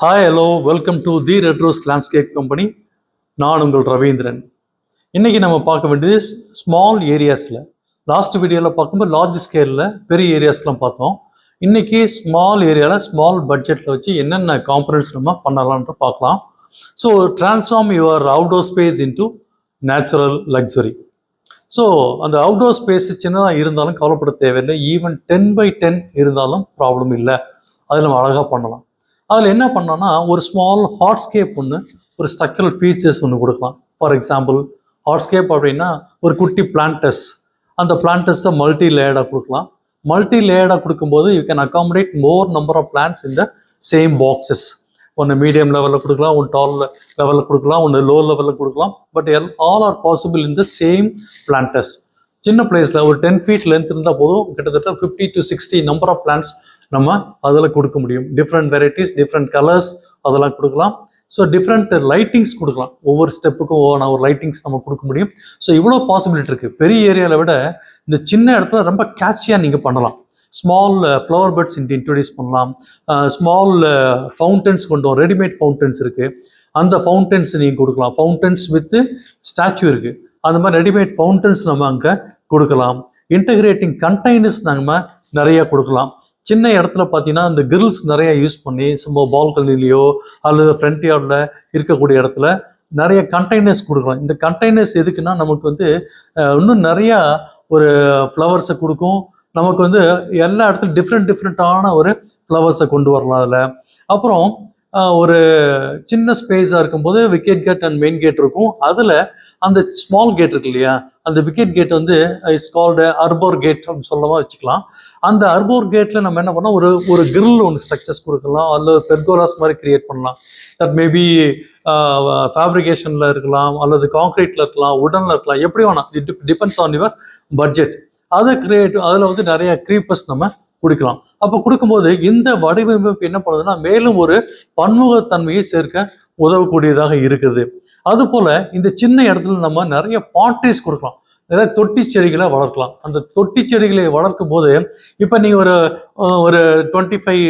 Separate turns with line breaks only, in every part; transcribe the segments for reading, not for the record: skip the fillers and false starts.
Hi hello welcome to the red rose landscape company. நான் உங்கள் ரவீந்திரன். இன்றைக்கி நம்ம பார்க்க வேண்டியது ஸ்மால் ஏரியாஸில். லாஸ்ட் வீடியோவில் பார்க்கும்போது லார்ஜ் ஸ்கேலில் பெரிய ஏரியாஸ்லாம் பார்த்தோம். இன்றைக்கி ஸ்மால் ஏரியாவில் ஸ்மால் பட்ஜெட்டில் வச்சு என்னென்ன காம்பனன்ட்ஸ் நம்ம பண்ணலான்ற பார்க்கலாம். So transform your outdoor space into natural luxury. So அந்த அவுட்டோர் ஸ்பேஸ் சின்னதாக இருந்தாலும் கவலைப்பட தேவையில்லை. ஈவன் 10x10 இருந்தாலும் ப்ராப்ளம் இல்லை. அதில் நம்ம அழகாக பண்ணலாம். அதில் என்ன பண்ணோன்னா ஒரு ஸ்மால் ஹார்ட்ஸ்கேப் ஒன்று, ஒரு ஸ்ட்ரக்சரல் ஃபீச்சர்ஸ் ஒன்று கொடுக்கலாம். ஃபார் எக்ஸாம்பிள் ஹார்ட்ஸ்கேப் அப்படின்னா ஒரு குட்டி பிளான்டஸ், அந்த பிளான்டஸை மல்டி லேயர்டாக கொடுக்கலாம். மல்டி லேயர்டாக கொடுக்கும்போது you can accommodate more number of plants in the same boxes. ஒன்று மீடியம் லெவலில் கொடுக்கலாம், ஒன்று டால் லெவலில் கொடுக்கலாம், ஒன்று லோ லெவலில் கொடுக்கலாம். But all are possible in the same plants. சின்ன பிளேஸில் ஒரு 10 feet லென்த் இருந்தால் போதும், கிட்டத்தட்ட 50 to 60 நம்பர் ஆஃப் பிளான்ட்ஸ் நம்ம அதில் கொடுக்க முடியும். டிஃப்ரெண்ட் வெரைட்டிஸ், டிஃப்ரெண்ட் கலர்ஸ் அதெல்லாம் கொடுக்கலாம். ஸோ டிஃப்ரெண்ட் லைட்டிங்ஸ் கொடுக்கலாம். ஒவ்வொரு ஸ்டெப்புக்கும் ஒரு லைட்டிங்ஸ் நம்ம கொடுக்க முடியும். ஸோ இவ்வளோ பாசிபிலிட்டி இருக்குது. பெரிய ஏரியாவில் விட இந்த சின்ன இடத்துல ரொம்ப கேட்சியாக நீங்கள் பண்ணலாம். ஸ்மால் ஃப்ளவர் பெட்ஸ் இன்ட்ரடியூஸ் பண்ணலாம். ஸ்மால் ஃபவுண்டன்ஸ் கொண்டு வரும். ரெடிமேட் ஃபவுண்டன்ஸ் இருக்குது, அந்த ஃபவுண்டன்ஸ் நீங்கள் கொடுக்கலாம். ஃபவுண்டன்ஸ் வித்து ஸ்டாச்சு இருக்குது, அந்த மாதிரி ரெடிமேட் ஃபவுண்டன்ஸ் நம்ம அங்கே கொடுக்கலாம். இன்டகிரேட்டிங் கண்டெய்னர்ஸ் நம்ம நிறைய கொடுக்கலாம். சின்ன இடத்துல பார்த்தீங்கன்னா இந்த கிரில்ஸ் நிறைய யூஸ் பண்ணி சும்மா பால்கனிலேயோ அல்லது ஃப்ரண்ட் யார்டில் இருக்கக்கூடிய இடத்துல நிறைய கண்டெய்னர்ஸ் கொடுக்கலாம். இந்த கண்டெய்னர்ஸ் எதுக்குன்னா நமக்கு இன்னும் நிறையா ஒரு ஃப்ளவர்ஸை கொடுக்கும். நமக்கு எல்லா இடத்துலையும் டிஃப்ரெண்ட்டான ஒரு ஃப்ளவர்ஸை கொண்டு வரலாம் அதில். அப்புறம் ஒரு சின்ன ஸ்பேஸாக இருக்கும்போது wicket gate and main gate இருக்கும். அதில் அந்த ஸ்மால் கேட் இருக்கு இல்லையா, அந்த wicket gate is called arbour gate அப்படின்னு சொல்லமாக வச்சுக்கலாம். அந்த அர்போர் கேட்டில் நம்ம என்ன பண்ணோம், ஒரு கிரில் ஒன்று ஸ்ட்ரக்சர்ஸ் கொடுக்கலாம், அல்லது பெர்கோலாஸ் மாதிரி கிரியேட் பண்ணலாம். தட் மேபி ஃபேப்ரிகேஷனில் இருக்கலாம், அல்லது கான்க்ரீட்டில் இருக்கலாம், உடனில் இருக்கலாம், எப்படி வேணாம். It depends on your budget. அதை அதில் நிறைய க்ரீப்பர்ஸ் நம்ம கொடுக்கலாம். அப்போ கொடுக்கும்போது இந்த வடிவமைப்பு என்ன பண்ணுதுன்னா மேலும் ஒரு பன்முகத்தன்மையை சேர்க்க உதவக்கூடியதாக இருக்குது. அதுபோல் இந்த சின்ன இடத்துல நம்ம நிறைய பாட்ரீஸ் கொடுக்கலாம், நிறைய தொட்டி செடிகளை வளர்க்கலாம். அந்த தொட்டி செடிகளை வளர்க்கும் போது இப்போ நீங்கள் ஒரு 25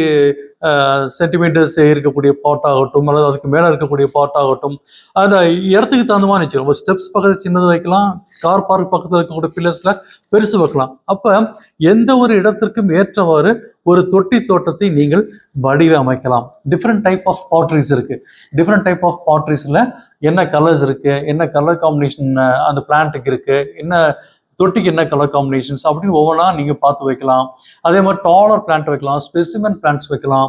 சென்டிமீட்டர்ஸ் இருக்கக்கூடிய பாட் ஆகட்டும், அல்லது அதுக்கு மேலே இருக்கக்கூடிய பாட் ஆகட்டும், அந்த இடத்துக்கு தகுந்த மாதிரி வச்சுக்கலாம். ஒரு ஸ்டெப்ஸ் பக்கத்தில் சின்னது வைக்கலாம், கார் பார்க் பக்கத்தில் இருக்கக்கூடிய பில்லர்ஸில் பெருசு வைக்கலாம். அப்போ எந்த ஒரு இடத்திற்கும் ஏற்றவாறு ஒரு தொட்டி தோட்டத்தை நீங்கள் வடிவமைக்கலாம். டிஃப்ரெண்ட் டைப் ஆஃப் பாட்ரீஸ் இருக்குது. டிஃப்ரெண்ட் டைப் ஆஃப் பாட்ரீஸில் என்ன கலர்ஸ் இருக்குது, என்ன கலர் காம்பினேஷன் அந்த பிளான்ட்டுக்கு இருக்குது, என்ன தொட்டிக்கு என்ன கலர் காம்பினேஷன்ஸ் அப்படின்னு ஒவ்வொன்றா நீங்கள் பார்த்து வைக்கலாம். அதே மாதிரி டாலர் பிளான்ட் வைக்கலாம், ஸ்பெசிமன் பிளான்ட்ஸ் வைக்கலாம்,